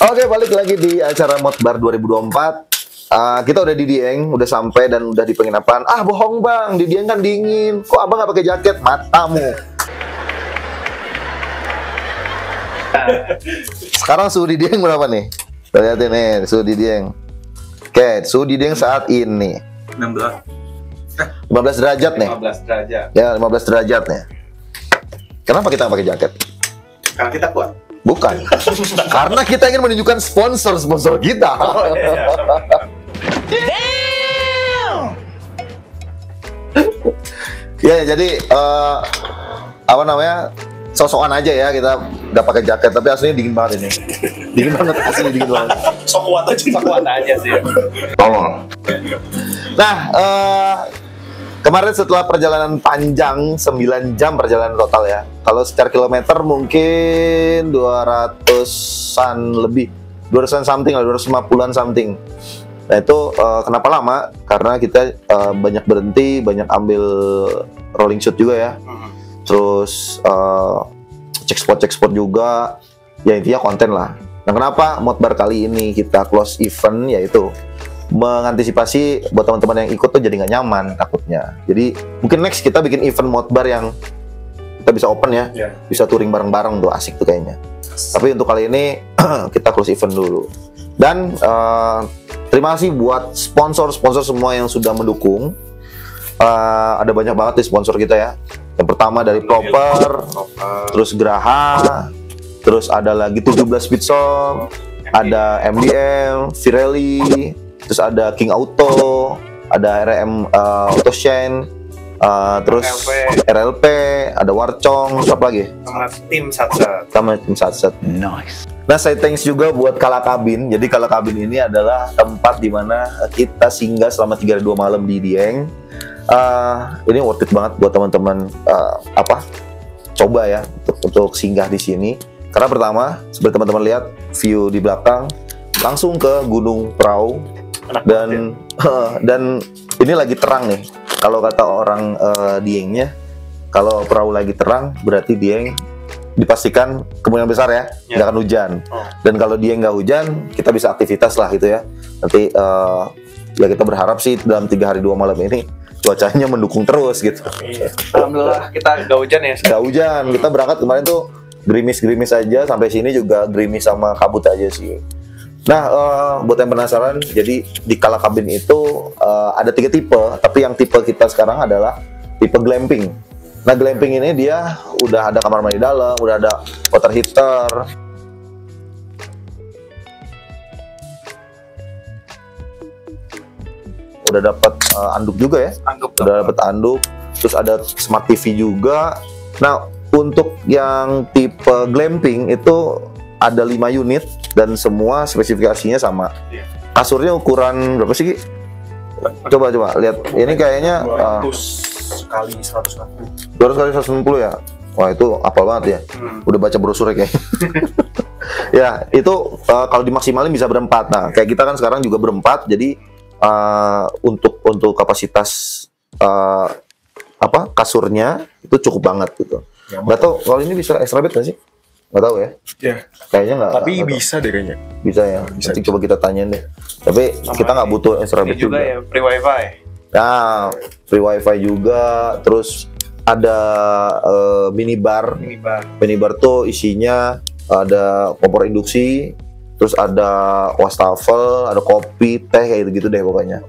Oke, balik lagi di acara Modbar 2024. Kita udah di Dieng, udah sampai dan udah di penginapan. Bohong bang, di Dieng kan dingin. Kok abang nggak pakai jaket? Matamu. Sekarang suhu di Dieng berapa nih? Kita lihatin nih, suhu di Dieng. Oke, suhu di Dieng saat ini 15 derajat nih. 15 derajat. Ya, 15 derajat nih. Kenapa kita nggak pakai jaket? Karena kita kuat. Bukan. Karena kita ingin menunjukkan sponsor kita. Ya, jadi apa namanya? Sosokan aja ya, kita udah pakai jaket, tapi aslinya dingin banget ini. Dingin banget, asli dingin banget. Sok kuat aja sih. Tolong. Nah, kemarin setelah perjalanan panjang 9 jam perjalanan total ya. Kalau secara kilometer mungkin 200-an lebih, 200-an something, 250-an something. Nah itu kenapa lama? Karena kita banyak berhenti, banyak ambil rolling shoot juga ya. Terus cek spot juga. Ya intinya konten lah. Nah kenapa Modbar kali ini kita close event, yaitu mengantisipasi buat teman-teman yang ikut tuh jadi nggak nyaman takutnya. Jadi mungkin next kita bikin event Modbar yang kita bisa open ya, bisa touring bareng-bareng tuh, asik tuh kayaknya. Tapi untuk kali ini kita close event dulu. Dan terima kasih buat sponsor semua yang sudah mendukung. Ada banyak banget nih sponsor kita ya. Yang pertama dari Proper, terus Graha, terus ada lagi 17 Speed Shop, ada MDM, Pirelli, terus ada King Auto, ada RM Auto Chain, terus RLP, ada Warcong, siapa lagi? Sama tim Satset. Nice. Nah, saya thanks juga buat Kala Kabin. Jadi Kala Kabin ini adalah tempat di mana kita singgah selama 3 hari 2 malam di Dieng. Ini worth it banget buat teman-teman coba ya untuk singgah di sini. Karena pertama, seperti teman-teman lihat view di belakang, langsung ke Gunung Prau. Dan ini lagi terang nih. Kalau kata orang Diengnya, kalau perahu lagi terang berarti Dieng dipastikan kemungkinan besar ya nggak akan hujan. Dan kalau Dieng nggak hujan, kita bisa aktivitas lah gitu ya. Nanti ya kita berharap sih dalam 3 hari 2 malam ini cuacanya mendukung terus gitu. Alhamdulillah kita nggak hujan ya. Nggak hujan. Kita berangkat kemarin tuh gerimis aja, sampai sini juga gerimis sama kabut aja sih. Nah, buat yang penasaran, jadi di Kala Kabin itu ada 3 tipe, tapi yang tipe kita sekarang adalah tipe glamping. Nah, glamping ini dia udah ada kamar mandi dalam, udah ada water heater, udah dapat anduk juga ya, udah dapat anduk, terus ada smart TV juga. Nah, untuk yang tipe glamping itu ada 5 unit dan semua spesifikasinya sama. Kasurnya ukuran berapa sih, Ki? Coba lihat. Ini kayaknya 200 kali 150. 200 kali 150 ya. Wah, itu apal banget ya. Udah baca brosurnya kayaknya. Ya, itu kalau dimaksimalin bisa berempat. Nah, kayak kita kan sekarang juga berempat. Jadi untuk kapasitas kasurnya itu cukup banget gitu. Nggak tahu kalau ini bisa extra bed nggak sih? Nggak tahu ya. Kayaknya nggak. Tapi bisa deh kayaknya. Bisa ya. Nanti coba kita tanyain deh. Tapi kita nggak butuh extra bed juga. Ya, free wifi. Nah, free wifi juga. Terus ada minibar. Minibar tuh isinya ada kompor induksi. Terus ada wastafel, ada kopi, teh kayak gitu deh pokoknya.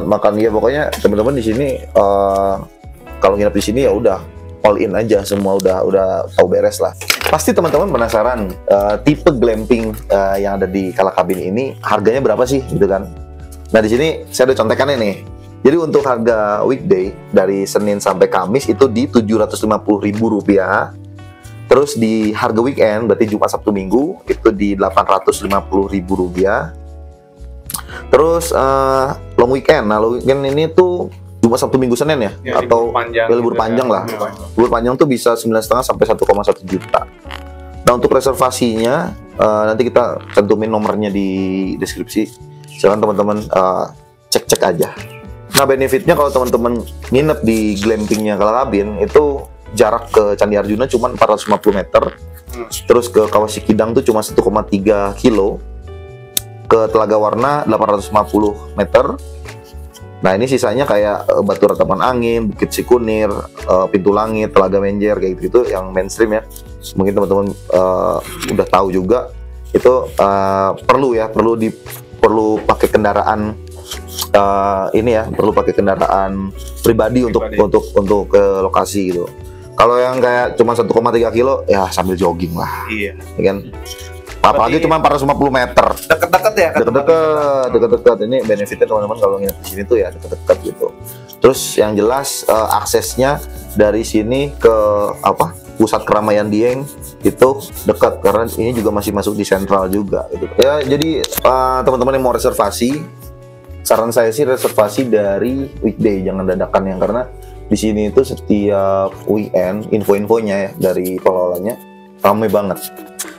Makan ya pokoknya teman-teman di sini kalau nginep di sini ya udah all in aja, semua udah tahu beres lah. Pasti teman-teman penasaran tipe glamping yang ada di Kala Kabin ini harganya berapa sih gitu kan? Nah di sini saya ada contekannya nih. Jadi untuk harga weekday dari Senin sampai Kamis itu di Rp750.000. Terus di harga weekend berarti Jumat Sabtu Minggu itu di Rp850.000. Terus long weekend. Nah long weekend ini tuh Jumat Sabtu Minggu Senin ya atau libur panjang lah. Libur panjang tuh bisa 9,5 sampai 1,1 juta. Nah untuk reservasinya nanti kita cantumin nomornya di deskripsi. Silakan teman-teman cek aja. Nah benefitnya kalau teman-teman nginep di glampingnya Kala Kabin itu jarak ke Candi Arjuna cuma 450 meter. Terus ke Kawasikidang tuh cuma 1,3 kilo. Ke Telaga Warna 850 meter. Nah ini sisanya kayak Batu Ratapan Angin, Bukit Sikunir, Pintu Langit, Telaga Menjer kayak gitu yang mainstream ya. Mungkin teman-teman udah tahu juga itu perlu pakai kendaraan ini ya, perlu pakai kendaraan pribadi untuk ke lokasi gitu. Kalau yang kayak cuma 1,3 kilo ya sambil jogging lah. Iya. Ya kan? Apalagi cuma 450 meter. Deket-deket ya kan? Deket-deket. Ini benefitnya teman-teman kalau nginep di sini tuh ya deket-deket gitu. Terus yang jelas aksesnya dari sini ke pusat keramaian Dieng itu dekat karena ini juga masih masuk di sentral juga gitu. Ya jadi teman-teman yang mau reservasi, saran saya sih reservasi dari weekday, jangan dadakan yang karena di sini itu setiap weekend info-infonya ya dari pengelolanya ramai banget.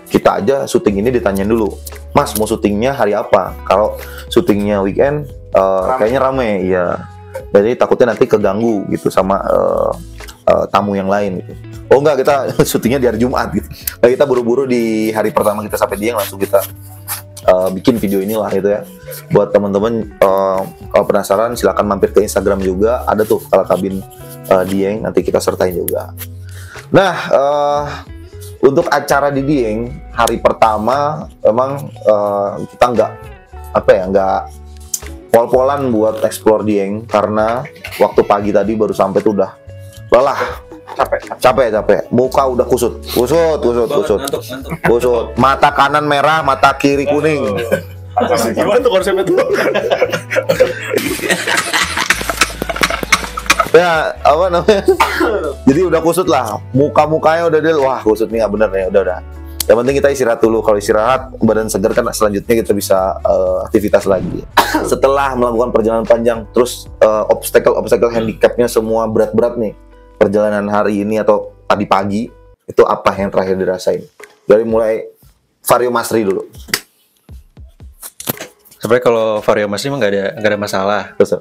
Kita aja syuting ini ditanyain dulu, Mas mau syutingnya hari apa? Kalau syutingnya weekend kayaknya rame ya. Jadi takutnya nanti keganggu gitu sama tamu yang lain gitu. Oh enggak, kita syutingnya di hari Jumat gitu. Nah, kita buru-buru di hari pertama kita sampai Dieng langsung kita bikin video inilah gitu ya. Buat teman-teman kalau penasaran silakan mampir ke Instagram juga, ada tuh Kalakabin Dieng, nanti kita sertain juga. Nah, untuk acara di Dieng hari pertama memang kita nggak pol-polan buat explore Dieng karena waktu pagi tadi baru sampai tuh udah lelah, capek, muka udah kusut, mata kanan merah, mata kiri kuning. Gimana tuh konsepnya tuh? Ya apa namanya? Jadi udah kusut lah, mukanya udah wah kusut nih nggak bener ya, udah. Yang penting kita istirahat dulu. Kalau istirahat badan segar kan selanjutnya kita bisa aktivitas lagi. Setelah melakukan perjalanan panjang, terus obstacle handicapnya semua berat-berat nih. Perjalanan hari ini atau tadi pagi itu apa yang terakhir dirasain? Dari mulai Vario Masri dulu. Sebenarnya kalau Vario Masri mah nggak ada masalah. Terus,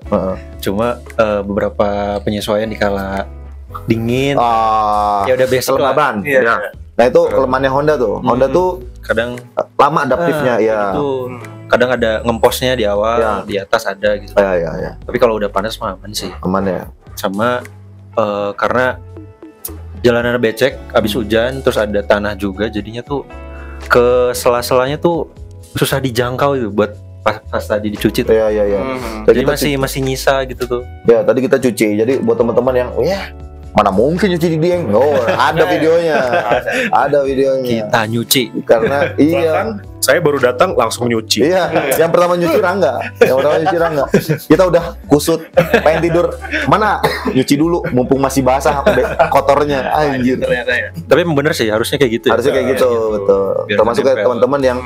Cuma beberapa penyesuaian di kala dingin. Ya udah basic lah. Kelembaban. Iya. Ya. Nah itu kelemahannya Honda tuh. Honda tuh Kadang lama adaptifnya ya. itu kadang ada ngemposnya di awal, Ya. di atas ada gitu. Ya. Tapi kalau udah panas mah aman sih. Aman ya. Sama karena jalanan becek, abis hujan, terus ada tanah juga, jadinya tuh ke sela-selanya tuh susah dijangkau itu buat pas tadi dicuci tuh. Ya. Jadi masih nyisa gitu tuh. Ya tadi kita cuci. Jadi buat teman-teman yang mana mungkin nyuci di Dieng? Oh, ada videonya. Ada videonya. Kita nyuci. Karena Bahkan saya baru datang langsung nyuci. Iya, yang pertama nyuci Rangga. Kita udah kusut, pengen tidur. Mana? Nyuci dulu, mumpung masih basah kotornya. Anjir. Ternyata ya. Tapi emang bener sih, harusnya kayak gitu. Harusnya kayak gitu, betul. Biar Termasuk kayak nempel. teman-teman yang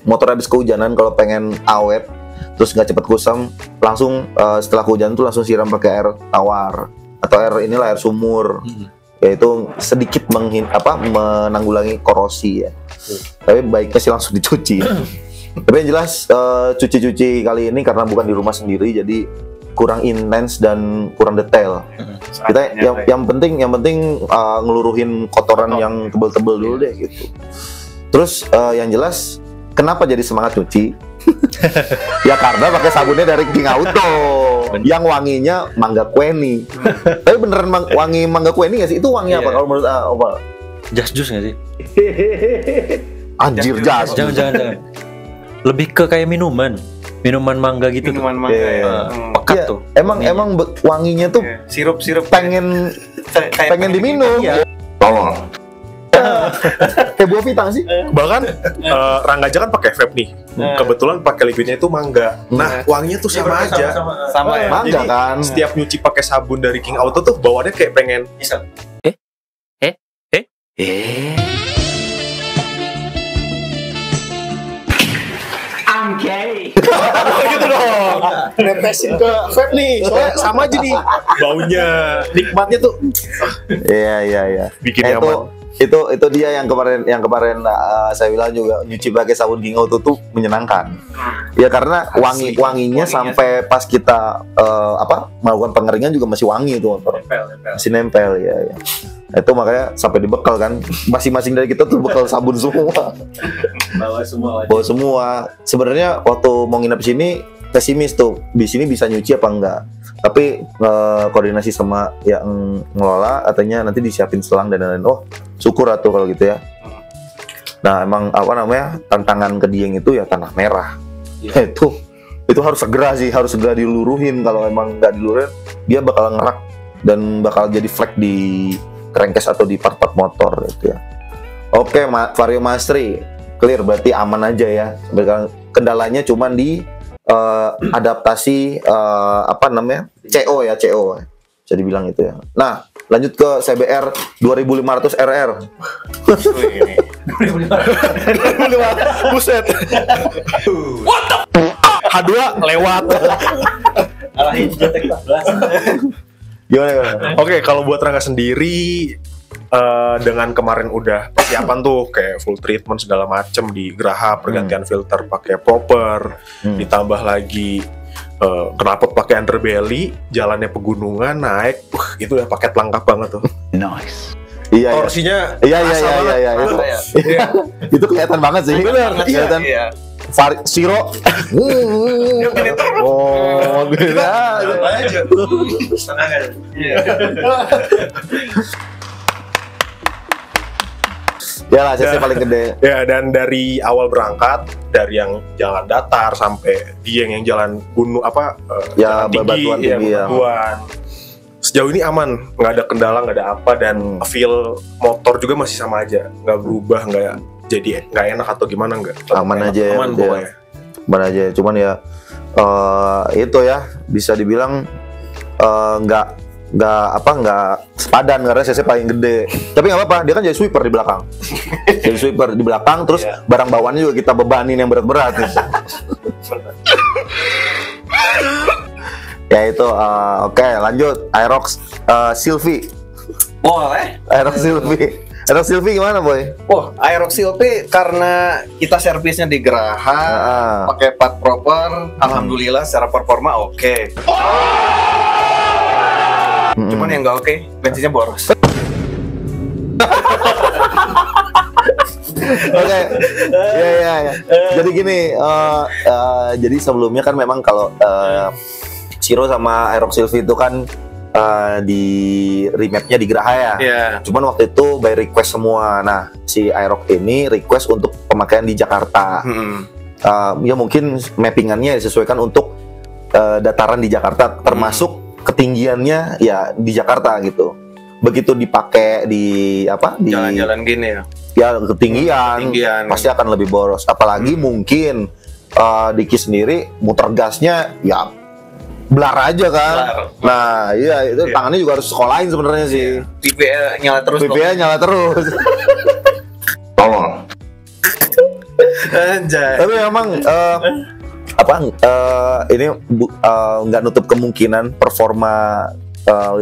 motor habis kehujanan, kalau pengen awet, terus nggak cepet kusam, langsung setelah kehujanan tuh langsung siram pakai air tawar atau air sumur. Yaitu sedikit menanggulangi korosi ya. Tapi baiknya sih langsung dicuci. Tapi yang jelas cuci-cuci kali ini karena bukan di rumah sendiri, jadi kurang intens dan kurang detail. Kita yang penting ngeluruhin kotoran yang tebel-tebel dulu deh gitu. Terus yang jelas kenapa jadi semangat cuci? Ya karena pakai sabunnya dari King Auto yang wanginya mangga kueni. Tapi beneran wangi mangga kueni nggak sih? Itu wangi apa kalau menurut Opal? Just juice nggak sih? Anjir jas. Jangan. Lebih ke kayak minuman mangga gitu. Minuman tuh. mangga ya. Pekat Iya, tuh. emang wanginya tuh Sirup-sirup pengen kayak diminum. Iya. Tolong. Kayak buah pitang sih. Bahkan Rangga aja kan pakai vape nih. Kebetulan pakai liquidnya itu mangga. Nah, wanginya tuh sama aja. sama ya. Mangga Jadi, kan. Setiap nyuci pakai sabun dari King Auto tuh bawaannya kayak pengen gitu dong. Netesin ke vape nih. Soalnya sama aja nih. Baunya, nikmatnya tuh Iya. bikin Itu nyaman. itu dia yang kemarin saya bilang juga nyuci pakai sabun King Auto tuh menyenangkan. Ya karena wanginya sampai pas kita melakukan pengeringan juga masih wangi itu motor. Masih nempel ya. Itu makanya sampai dibekal kan. Masing-masing dari kita tuh bekal sabun semua. Bawa semua. Sebenarnya waktu mau nginep di sini pesimis tuh. Di sini bisa nyuci apa enggak. Tapi koordinasi sama yang ngelola katanya nanti disiapin selang dan lain-lain. Oh, syukur atuh kalau gitu ya. Nah, emang apa namanya? Tantangan ke Dieng itu ya tanah merah. Itu harus segera sih, harus segera diluruhin. Kalau emang nggak diluruhin, dia bakal ngerak dan bakal jadi flek di crankcase atau di part-part motor gitu ya. Oke, Vario Mastery clear, berarti aman aja ya. Kendalanya cuman di adaptasi apa namanya? CO ya, CO. Bisa dibilang itu ya. Nah, lanjut ke CBR 2500 RR. Ini. 2500. Buset. H2 lewat. Gimana? Oke, kalau buat Rangga sendiri dengan kemarin udah persiapan tuh kayak full treatment segala macem di Geraha, pergantian filter pakai proper, ditambah lagi knalpot pakai underbelly, jalannya pegunungan naik, itu udah paket lengkap banget tuh. Nice. Iya, Torsinya iya. Iya. Itu kelihatan banget sih. Bener, Kelihatan. Iya. Siro. Oh, gila. Aja. Tenang aja. Iya. Ya lah, CC paling gede. ya, dan dari awal berangkat dari yang jalan datar sampai Dieng yang jalan gunung Ya, jalan bebatuan tinggi ya. bebatuan. Sejauh ini aman, nggak ada kendala, nggak ada apa, dan feel motor juga masih sama aja, nggak berubah, nggak jadi nggak enak atau gimana, nggak. Aman aja ya. Aman pokoknya. Aman aja, cuman ya itu ya bisa dibilang nggak sepadan karena CC paling gede. Tapi nggak apa-apa, dia kan jadi sweeper di belakang. Jadi sweeper di belakang, terus barang bawaannya juga kita bebanin yang berat-berat. Ya itu, oke, lanjut. Aerox Sylvie. Boleh. Aerox Sylvie. Aerox Sylvie gimana, Boy? Wah, Aerox CLP karena kita servisnya di Geraha, pakai part proper, alhamdulillah secara performa oke. Cuman yang nggak oke, bensinnya boros. Oke, ya. Jadi gini, jadi sebelumnya kan memang kalau Siro sama Aerox Sylvie itu kan di remapnya di Geraha ya. Iya. Cuman waktu itu by request semua. Nah, si Aerox ini request untuk pemakaian di Jakarta. Ya mungkin mappingannya disesuaikan untuk dataran di Jakarta, termasuk ketinggiannya ya di Jakarta gitu. Begitu dipakai di di Jalan-jalan gini ya. ya ketinggian, pasti akan lebih boros. Apalagi mungkin Diki sendiri muter gasnya ya blar aja kan. Blar. Nah, iya itu tangannya juga harus sekolahin sebenarnya sih. PPA nyala terus. PPA nyala terus. Tolong. Anjay. Tapi memang ini nggak nutup kemungkinan performa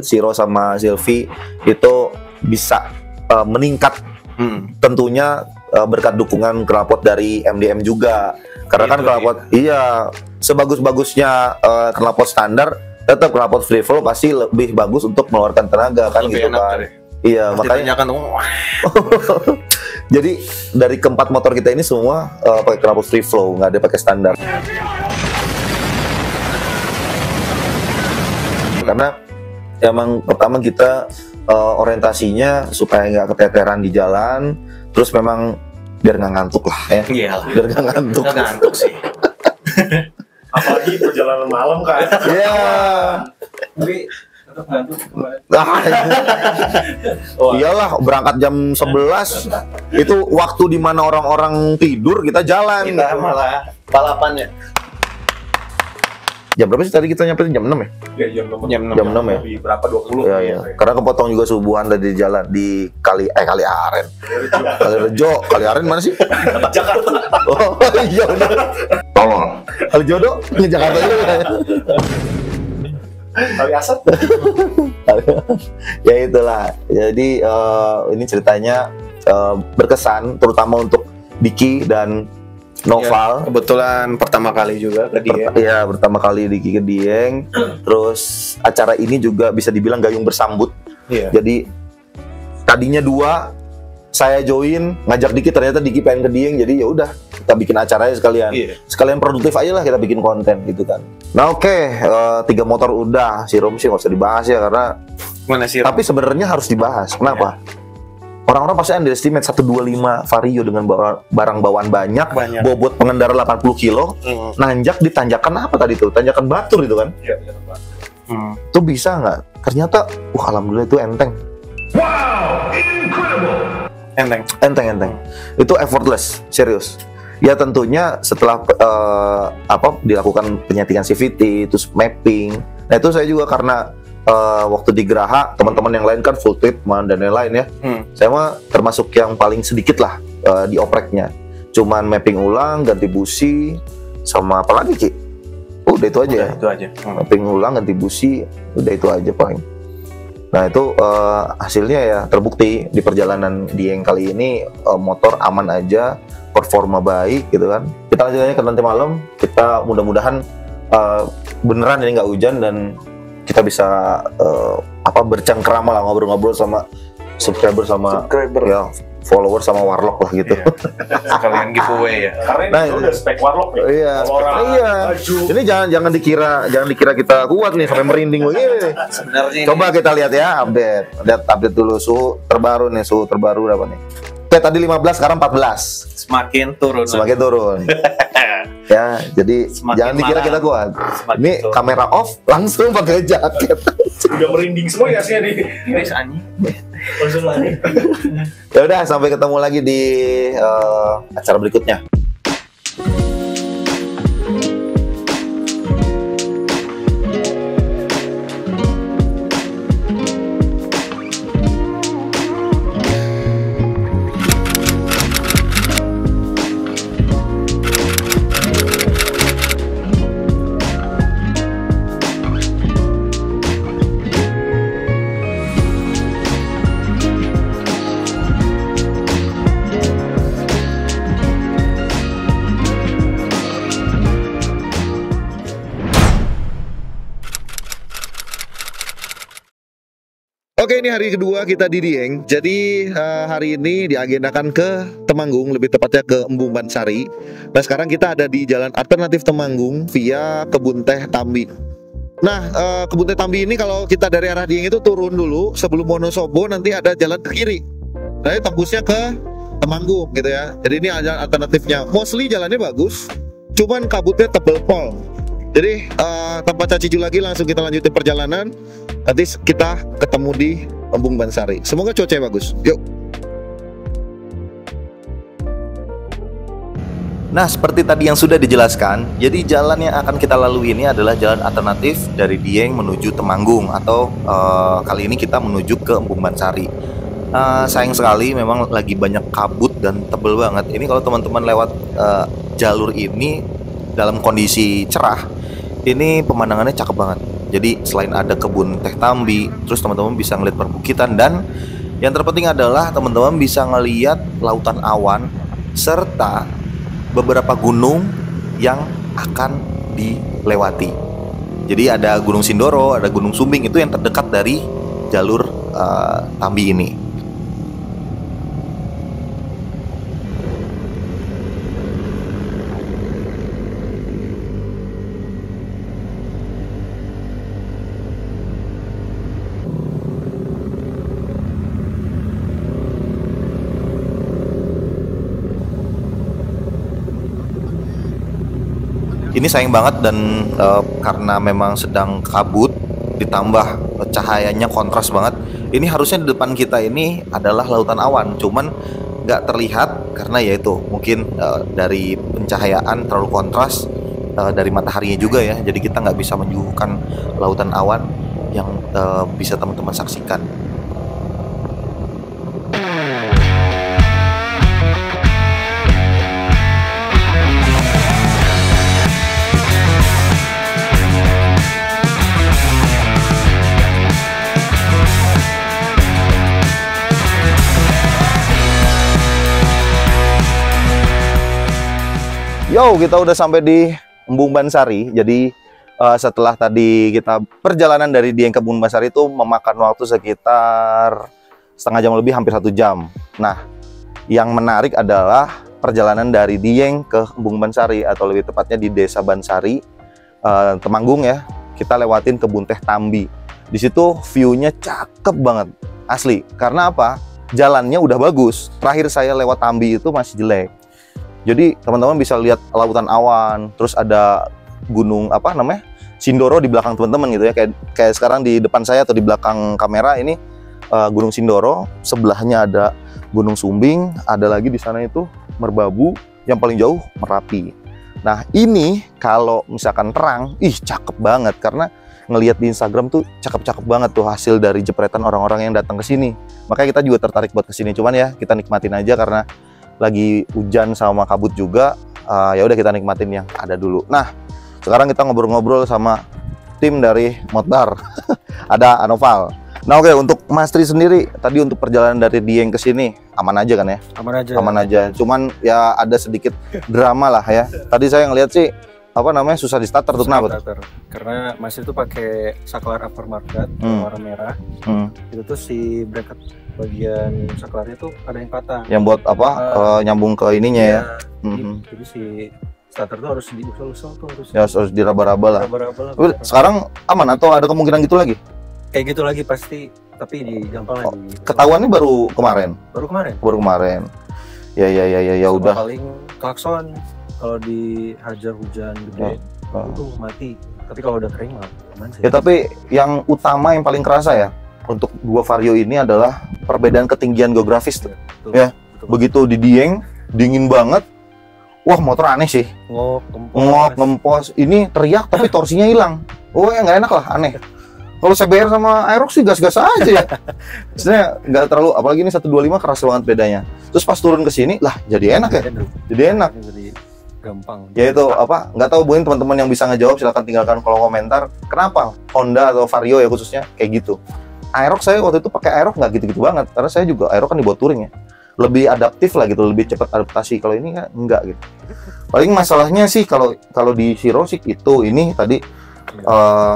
Siro sama Sylvie itu bisa meningkat. Tentunya berkat dukungan knalpot dari MDM juga. Karena kan knalpot sebagus-bagusnya knalpot standar, tetap knalpot free flow pasti lebih bagus untuk mengeluarkan tenaga kan Lebih gitu enak kan. tadi. Iya, makanya Ditanyakan, jadi dari keempat motor kita ini semua pakai knalpot free flow, nggak ada pakai standar. Karena emang pertama kita orientasinya supaya nggak keteteran di jalan, terus memang biar nggak ngantuk lah ya. Iyalah. Biar nggak ngantuk. Nggak ngantuk sih. Apalagi perjalanan malam kan. Iya. Tapi tetap ngantuk. Iyalah, berangkat jam 11 itu waktu dimana orang-orang tidur kita jalan. Kita malah balapannya. Jam berapa sih tadi kita nyampe? Jam 6 ya? Ya, jam 6 Jam 6 ya? Di berapa 20? Iya, iya. Karena kepotong juga subuhan tadi di jalan di Kali Aren. Kali Rejo, Kali Aren mana sih? Jakarta. Oh iya udah. Tolong. Kali Jodoh di Jakarta juga. Kali Asad. Ya itulah. Jadi ini ceritanya berkesan, terutama untuk Diki dan Noval. Ya, kebetulan pertama kali juga ke dia. Iya, pertama kali Diki ke Dieng. Terus acara ini juga bisa dibilang gayung bersambut. Iya. Jadi tadinya 2, saya join, ngajak Diki, ternyata Diki pengen ke Dieng, jadi ya udah kita bikin acaranya sekalian. Sekalian produktif aja lah, kita bikin konten gitu kan. Nah oke, 3 motor udah, si Rom sih nggak usah dibahas ya karena. Mana sih? Tapi sebenarnya harus dibahas. Kenapa? Orang-orang pasti underestimate 125 Vario dengan barang bawaan banyak. Bobot pengendara 80 kilo, nanjak di tanjakan apa tadi tuh? Tanjakan Batur itu kan? Iya, Itu bisa nggak? Ternyata, alhamdulillah itu enteng. Enteng. Itu effortless, serius. Ya tentunya setelah dilakukan penyetikan CVT, terus mapping. Nah itu saya juga karena waktu di Geraha, teman-teman yang lain kan full treatment dan lain-lain ya. Saya mah termasuk yang paling sedikit lah di opreknya. Cuman mapping ulang, ganti busi, sama apa lagi Ki? Udah itu aja ya. Itu aja. Mapping ulang, ganti busi, udah itu aja paling. Nah itu hasilnya ya terbukti di perjalanan Dieng kali ini, motor aman aja, performa baik gitu kan. Kita lanjut aja ke nanti malam, kita mudah-mudahan beneran ini nggak hujan dan kita bisa bercengkrama lah, ngobrol-ngobrol sama subscriber ya follower sama warlock lah gitu. Sekalian giveaway ya. Karena ini udah spek warlock ya. Iya. Ini jangan dikira kita kuat nih sampai merinding begini. Sebenarnya Coba kita lihat ya update dulu suhu terbaru berapa nih? Oke, tadi 15 sekarang 14. semakin turun. Ya, jadi Semakin jangan dikira malam. kita kuat. Semakin Ini turun. kamera off langsung pakai jaket. Udah merinding semua ya sih di. Guys anjing. Ya udah, sampai ketemu lagi di acara berikutnya. Oke, ini hari kedua kita di Dieng. Jadi hari ini diagendakan ke Temanggung, lebih tepatnya ke Embung Bansari. Nah sekarang kita ada di Jalan Alternatif Temanggung via Kebun Teh Tambi. Nah Kebun Teh Tambi ini kalau kita dari arah Dieng itu turun dulu sebelum Wonosobo, nanti ada jalan ke kiri. Nah tembusnya ke Temanggung gitu ya. Jadi ini jalan alternatifnya. Mostly jalannya bagus, cuman kabutnya tebel pol. Jadi tanpa cacicu lagi langsung kita lanjutin perjalanan. Nanti kita ketemu di Embung Bansari. Semoga cuacanya bagus. Yuk. Nah, seperti tadi yang sudah dijelaskan, jadi jalan yang akan kita lalui ini adalah jalan alternatif dari Dieng menuju Temanggung atau kali ini kita menuju ke Embung Bansari. Sayang sekali memang lagi banyak kabut dan tebel banget. Ini kalau teman-teman lewat jalur ini dalam kondisi cerah, ini pemandangannya cakep banget. Jadi selain ada kebun teh Tambi, terus teman-teman bisa ngeliat perbukitan dan yang terpenting adalah teman-teman bisa ngeliat lautan awan serta beberapa gunung yang akan dilewati. Jadi ada Gunung Sindoro, ada Gunung Sumbing, itu yang terdekat dari jalur Tambi ini. Ini sayang banget dan karena memang sedang kabut ditambah cahayanya kontras banget. Ini harusnya di depan kita ini adalah lautan awan, cuman nggak terlihat karena ya itu mungkin dari pencahayaan terlalu kontras dari mataharinya juga ya. Jadi kita nggak bisa menyuguhkan lautan awan yang bisa teman-teman saksikan. Yo, kita udah sampai di Embung Bansari. Jadi setelah tadi kita perjalanan dari Dieng ke Embung Bansari itu memakan waktu sekitar setengah jam lebih, hampir 1 jam. Nah, yang menarik adalah perjalanan dari Dieng ke Embung Bansari, atau lebih tepatnya di Desa Bansari, Temanggung ya. Kita lewatin kebun teh Tambi. Di situ view-nya cakep banget, asli. Karena apa? Jalannya udah bagus. Terakhir saya lewat Tambi itu masih jelek. Jadi teman-teman bisa lihat lautan awan, terus ada gunung apa namanya? Sindoro di belakang teman-teman gitu ya. Kayak sekarang di depan saya atau di belakang kamera ini Gunung Sindoro, sebelahnya ada Gunung Sumbing, ada lagi di sana itu Merbabu, yang paling jauh Merapi. Nah, ini kalau misalkan terang, cakep banget karena ngelihat di Instagram tuh cakep-cakep banget tuh hasil dari jepretan orang-orang yang datang ke sini. Makanya kita juga tertarik buat ke sini. Cuman ya kita nikmatin aja karena lagi hujan sama kabut juga. Ya udah kita nikmatin yang ada dulu. Nah, sekarang kita ngobrol-ngobrol sama tim dari Motbar. Ada Anoval. Nah, oke, untuk Mas Tri sendiri tadi untuk perjalanan dari Dieng ke sini aman aja kan ya? Aman aja. Aman aja. Cuman ya ada sedikit drama lah ya. Tadi saya ngeliat sih susah di starter tuh, kenapa? Karena Mas itu pakai saklar aftermarket warna merah. Itu tuh si bracket bagian saklarnya tuh ada yang patah. Yang buat apa? Nyambung ke ininya ya. Jadi si starter tuh harus diusul-usul tuh harus diraba-raba lah. Raba-raba. Sekarang aman atau ada kemungkinan gitu lagi? Kayak gitu lagi pasti, tapi digampang lagi. Ketahuannya baru kemarin. Baru kemarin. Ya udah. Paling klakson kalau dihajar hujan gede itu mati. Tapi kalau udah kering mah aman sih. Ya tapi yang utama yang paling kerasa ya untuk dua Vario ini adalah perbedaan ketinggian geografis tuh. Betul, ya. Begitu di Dieng dingin banget. Wah, motor aneh sih. Ngop, ngempos. Ini teriak tapi torsinya hilang. Oh, ya nggak enak lah, aneh. Kalau CBR sama Aerox sih gas-gas aja ya. Sebenarnya nggak terlalu, apalagi ini 125 keras banget bedanya. Terus pas turun ke sini, lah jadi enak ya. Jadi enak. Jadi gampang. Ya itu apa? Nggak tahu buin teman-teman yang bisa ngejawab silahkan tinggalkan kolom komentar. Kenapa Honda atau Vario ya khususnya kayak gitu? Aerox saya waktu itu pakai Aerox nggak gitu-gitu banget. Karena saya juga Aerox kan dibawa touring ya. Lebih adaptif lah gitu, lebih cepat adaptasi. Kalau ini kan enggak gitu. Paling masalahnya sih kalau di Shiro sih itu ini tadi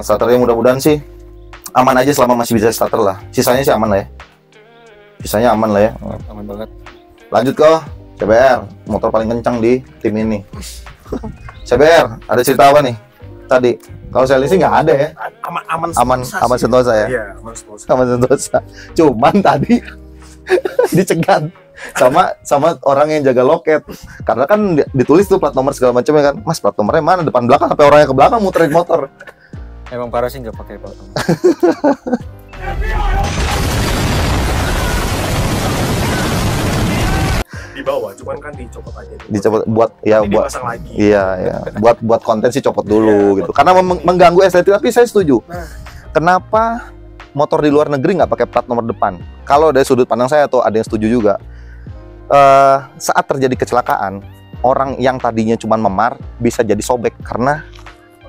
starternya mudah-mudahan sih aman aja selama masih bisa starter lah. Sisanya sih aman lah ya. Sisanya aman lah ya. Aman banget. Lanjut ke CBR, motor paling kencang di tim ini. CBR, ada cerita apa nih? Tadi, kalau saya lihat sih nggak ada ya. Aman Sentosa ya. Iya, aman Sentosa. Aman Sentosa. Cuman tadi dicegat sama orang yang jaga loket. Karena kan ditulis tuh plat nomor segala macam ya kan. Mas, plat nomornya mana? Depan belakang, sampai orangnya ke belakang muterin motor. Emang parah sih nggak pakai plat nomor. Di bawah, cuman kan dicopot aja. Dicopot buat ya nanti buat dipasang lagi. Iya ya. Buat konten sih copot dulu gitu. Karena mengganggu estetik, tapi saya setuju. Kenapa motor di luar negeri nggak pakai plat nomor depan? Kalau dari sudut pandang saya atau ada yang setuju juga. Saat terjadi kecelakaan, orang yang tadinya cuma memar bisa jadi sobek karena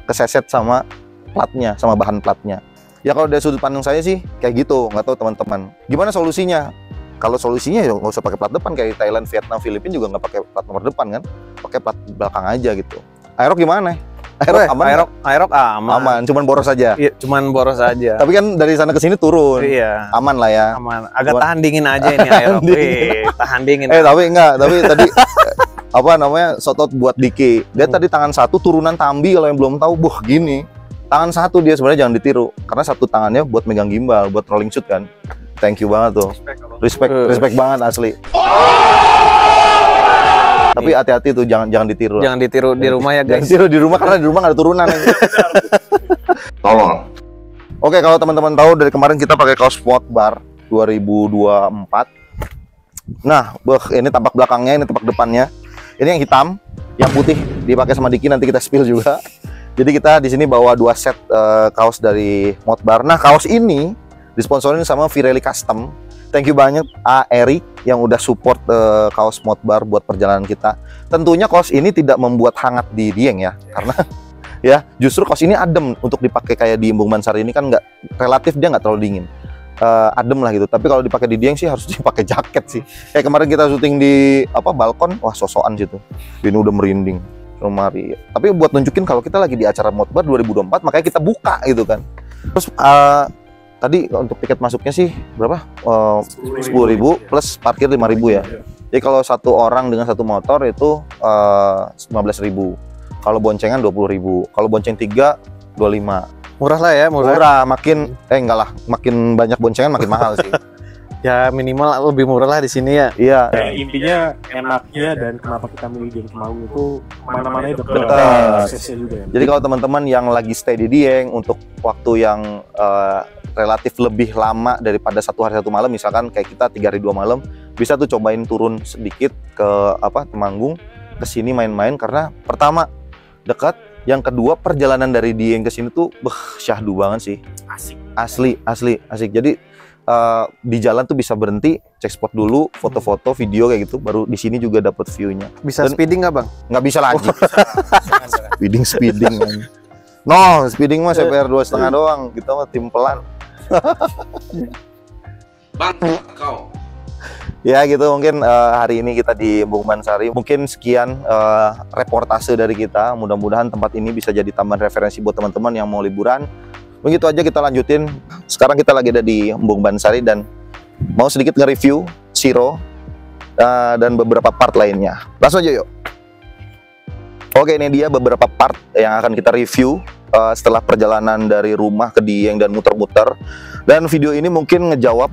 keseset sama platnya, sama bahan platnya. Ya kalau dari sudut pandang saya sih kayak gitu, nggak tahu teman-teman. Gimana solusinya? Kalau solusinya ya nggak usah pakai plat depan, kayak Thailand, Vietnam, Filipina juga nggak pakai plat nomor depan kan, pakai plat belakang aja gitu. Aerox gimana? Aerox aman? Aerox aman. Aman, cuman boros aja. Iya, cuman boros aja. Tapi kan dari sana ke sini turun. Iya. Aman lah ya. Aman. Agak tahan dingin aja ini Aerox. Tahan dingin. Tapi tadi apa namanya? Shotout buat Diki. Dia tadi tangan satu turunan Tambi, kalau yang belum tahu, gini. Tangan satu dia sebenarnya jangan ditiru karena satu tangannya buat megang gimbal, buat rolling shoot kan. Thank you banget tuh. Respect banget asli. Tapi hati-hati tuh jangan ditiru. Jangan ditiru di rumah ya guys. Jangan ditiru di rumah karena di rumah nggak ada turunan. Tolong. Oke, kalau teman-teman tahu dari kemarin kita pakai kaos Motbar 2024. Nah, ini tampak belakangnya, ini tampak depannya. Ini yang hitam, yang putih dipakai sama Diki, nanti kita spill juga. Jadi kita di sini bawa 2 set kaos dari Motbar. Nah, kaos ini disponsorin sama Pirelli Custom. Thank you banyak Eric yang udah support kaos Motbar buat perjalanan kita. Tentunya kaos ini tidak membuat hangat di Dieng ya, karena ya justru kaos ini adem untuk dipakai kayak di Embung Bansari ini kan relatif dia nggak terlalu dingin. Adem lah gitu. Tapi kalau dipakai di Dieng sih harus dipakai jaket sih. Kayak kemarin kita syuting di balkon, wah sosokan situ. Ini udah merinding. Mari. Tapi buat nunjukin kalau kita lagi di acara Motbar 2024, makanya kita buka gitu kan. Terus tadi untuk tiket masuknya sih berapa? 10.000 plus parkir 5.000 ya. Jadi kalau satu orang dengan satu motor itu 15.000. Kalau boncengan 20.000. Kalau bonceng 3 25. Murah lah ya, Murah, makin enggak lah, makin banyak boncengan makin mahal sih. Ya minimal lebih murah lah di sini ya. Iya. Ya, intinya enaknya dan kenapa kita milih Dieng Temanggung itu mana-mana deket. Aksesnya juga ya. Jadi kalau teman-teman yang lagi stay di Dieng untuk waktu yang relatif lebih lama daripada 1 hari 1 malam, misalkan kayak kita 3 hari 2 malam, bisa tuh cobain turun sedikit ke Temanggung, ke sini main-main karena pertama dekat, yang kedua perjalanan dari Dieng ke sini tuh syahdu banget sih. Asli. Jadi di jalan tuh bisa berhenti, cek spot dulu, foto-foto, video kayak gitu, baru di sini juga dapat view-nya. Bisa speeding nggak bang? Nggak bisa lagi. speeding. No, speeding mah CPR 2,5 doang. Kita mah tim pelan. Bang, kau. Ya gitu mungkin hari ini kita di Embung Bansari. Mungkin sekian reportase dari kita. Mudah-mudahan tempat ini bisa jadi tambahan referensi buat teman-teman yang mau liburan. Begitu aja kita lanjutin. Sekarang kita lagi ada di Embung Bansari dan mau sedikit nge-review Zero dan beberapa part lainnya. Langsung aja yuk. Oke, ini dia beberapa part yang akan kita review setelah perjalanan dari rumah ke Dieng dan muter-muter. Dan video ini mungkin ngejawab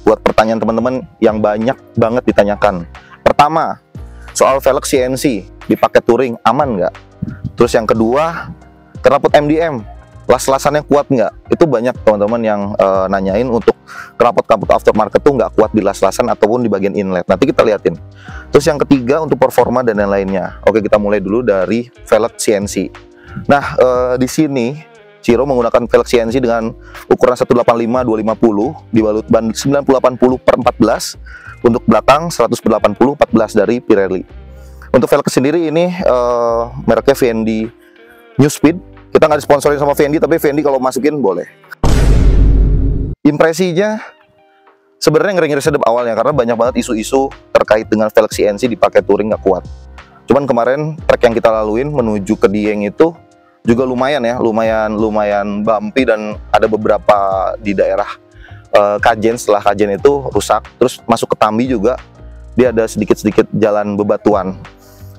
buat pertanyaan teman-teman yang banyak banget ditanyakan. Pertama, soal velg CNC di paket touring aman nggak? Terus yang kedua, knalpot MDM las-lasannya kuat nggak? Itu banyak teman-teman yang nanyain untuk knalpot aftermarket tuh nggak kuat di las-lasan ataupun di bagian inlet. Nanti kita liatin. Terus yang ketiga untuk performa dan lain-lainnya. Oke, kita mulai dulu dari velg CNC. Nah, di sini Zero menggunakan velg CNC dengan ukuran 185/250 dibalut ban 9080/14, untuk belakang 180/14 dari Pirelli. Untuk velg sendiri ini mereknya VND New Speed. Kita nggak disponsorin sama VND, tapi VND kalau masukin boleh. Impresinya sebenarnya ngeri-ngeri sedap awalnya karena banyak banget isu-isu terkait dengan velg CNC di paket touring nggak kuat. Cuman kemarin trek yang kita laluin menuju ke Dieng itu juga lumayan ya, lumayan bumpy dan ada beberapa di daerah Kajen. Setelah Kajen itu rusak, terus masuk ke Tambi juga dia ada sedikit-sedikit jalan bebatuan.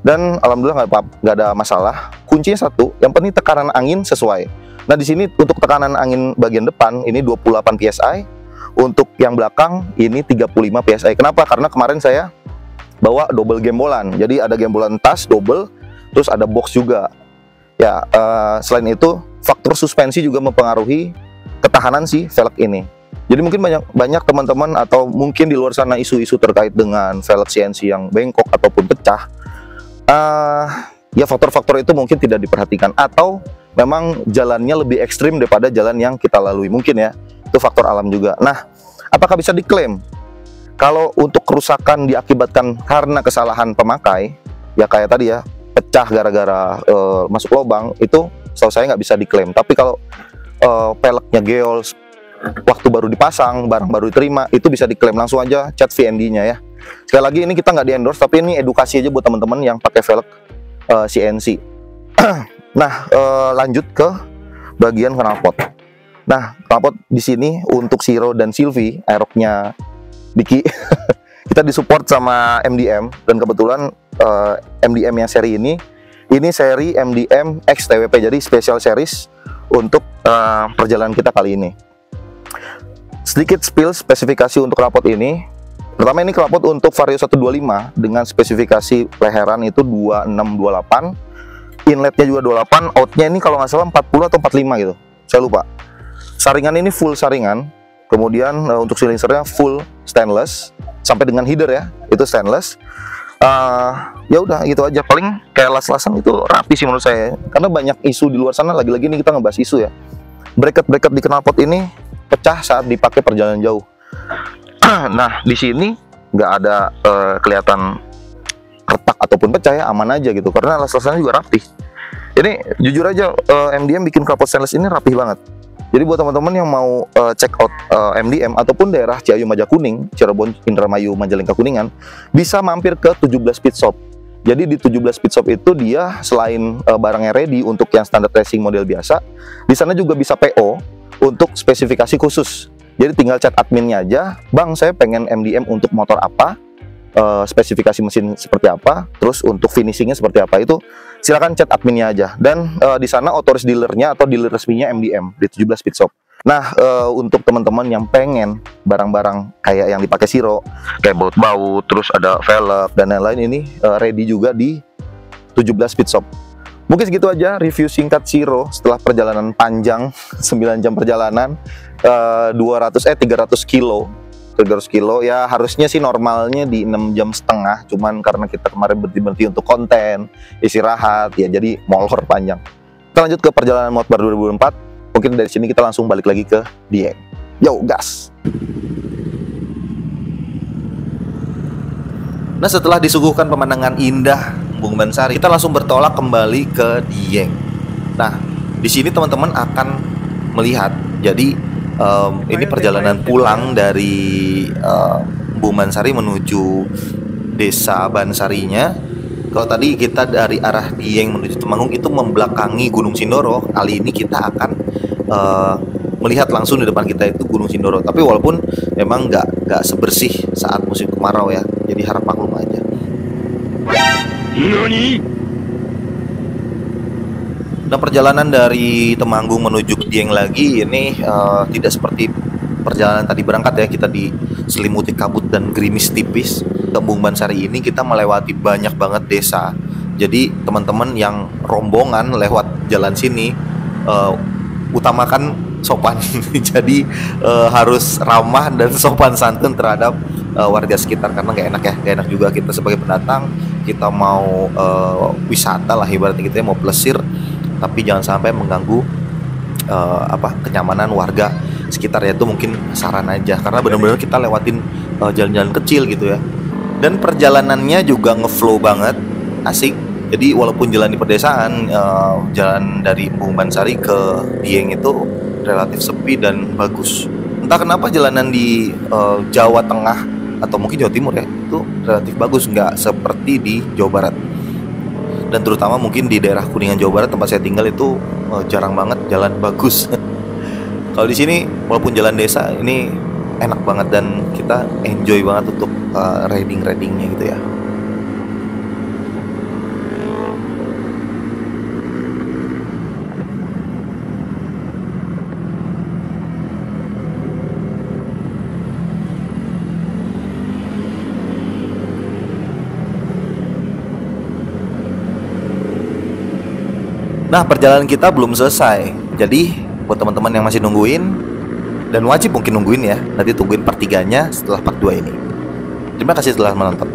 Dan alhamdulillah nggak ada masalah. Kuncinya satu, yang penting tekanan angin sesuai. Nah di sini untuk tekanan angin bagian depan ini 28 psi, untuk yang belakang ini 35 psi. Kenapa? Karena kemarin saya bawa double gembolan, jadi ada gembolan tas double, terus ada box juga. Ya selain itu faktor suspensi juga mempengaruhi ketahanan si velg ini. Jadi mungkin banyak teman-teman atau mungkin di luar sana isu-isu terkait dengan velg CNC yang bengkok ataupun pecah. Ya faktor-faktor itu mungkin tidak diperhatikan atau memang jalannya lebih ekstrim daripada jalan yang kita lalui, mungkin ya, itu faktor alam juga. Nah, apakah bisa diklaim kalau untuk kerusakan diakibatkan karena kesalahan pemakai, ya kayak tadi ya, pecah gara-gara masuk lubang, itu setahu saya nggak bisa diklaim. Tapi kalau peleknya geol waktu baru dipasang, barang baru diterima, itu bisa diklaim. Langsung aja chat VND-nya ya. Sekali lagi ini kita nggak di-endorse, tapi ini edukasi aja buat teman-teman yang pakai velg CNC. Nah, lanjut ke bagian knalpot. Nah, knalpot di sini untuk Zero dan Sylvie, aeroknya Diki, kita disupport sama MDM, dan kebetulan MDM yang seri ini seri MDM XTWP, jadi special series untuk perjalanan kita kali ini. Sedikit spill spesifikasi untuk knalpot ini. Pertama, ini knalpot untuk Vario 125 dengan spesifikasi leheran itu 2628, inletnya juga 28, outnya ini kalau nggak salah 40 atau 45 gitu, saya lupa. Saringan ini full saringan, kemudian untuk silinsernya full stainless sampai dengan header ya, itu stainless. Ya udah gitu aja, paling kayak las-lasan itu rapi sih menurut saya, karena banyak isu di luar sana. Lagi-lagi ini kita ngebahas isu ya, bracket di knalpot ini pecah saat dipakai perjalanan jauh. Nah di sini nggak ada kelihatan retak ataupun pecah ya, aman aja gitu karena las-lasannya juga rapi. Ini jujur aja MDM bikin knalpot stainless ini rapih banget. Jadi buat teman-teman yang mau check out MDM ataupun daerah Ciayu Majakuning, Cirebon, Indramayu, Majalengka, Kuningan, bisa mampir ke 17 Speed Shop. Jadi di 17 Speed Shop itu dia selain barangnya ready untuk yang standar racing model biasa, di sana juga bisa PO untuk spesifikasi khusus. Jadi tinggal chat adminnya aja, Bang saya pengen MDM untuk motor apa, spesifikasi mesin seperti apa, terus untuk finishingnya seperti apa, itu silakan chat adminnya aja. Dan di sana otoris dealernya atau dealer resminya MDM di 17 Speed Shop. Nah, untuk teman-teman yang pengen barang-barang kayak yang dipakai Siro, kayak baut-baut, terus ada velg dan lain-lain, ini ready juga di 17 Speed Shop. Mungkin segitu aja review singkat Siro setelah perjalanan panjang 9 jam perjalanan, 300 kilo ya. Harusnya sih normalnya di 6 jam setengah, cuman karena kita kemarin berhenti untuk konten, istirahat ya, jadi molor panjang. Kita lanjut ke perjalanan Motor 2004. Mungkin dari sini kita langsung balik lagi ke Dieng. Yo, gas! Nah, setelah disuguhkan pemandangan indah Embung Bansari, kita langsung bertolak kembali ke Dieng. Nah, di sini teman-teman akan melihat, jadi ini perjalanan pulang dari Embung Bansari menuju desa Bansarinya. Kalau tadi kita dari arah Dieng menuju Temanggung itu membelakangi Gunung Sindoro, kali ini kita akan melihat langsung di depan kita itu Gunung Sindoro. Tapi walaupun memang nggak sebersih saat musim kemarau ya, jadi harap maklum aja. Nah, perjalanan dari Temanggung menuju Dieng lagi ini tidak seperti perjalanan tadi berangkat ya, kita diselimuti kabut dan gerimis tipis. Ke Embung Bansari ini kita melewati banyak banget desa. Jadi teman-teman yang rombongan lewat jalan sini utamakan sopan. Jadi harus ramah dan sopan santun terhadap warga sekitar, karena nggak enak ya, nggak enak juga kita sebagai pendatang, kita mau wisata lah ibaratnya, kita mau plesir, tapi jangan sampai mengganggu kenyamanan warga sekitar. Ya itu mungkin saran aja, karena benar-benar kita lewatin jalan-jalan kecil gitu ya. Dan perjalanannya juga ngeflow banget, asik. Jadi walaupun jalan di pedesaan, jalan dari Embung Bansari ke Dieng itu relatif sepi dan bagus. Entah kenapa jalanan di Jawa Tengah atau mungkin Jawa Timur ya, itu relatif bagus, nggak seperti di Jawa Barat. Dan terutama mungkin di daerah Kuningan Jawa Barat tempat saya tinggal itu jarang banget jalan bagus. Kalau di sini walaupun jalan desa ini enak banget dan kita enjoy banget untuk riding-ridingnya gitu ya. Nah, perjalanan kita belum selesai. Jadi buat teman-teman yang masih nungguin, dan wajib mungkin nungguin ya, nanti tungguin part 3-nya setelah part 2 ini. Terima kasih telah menonton.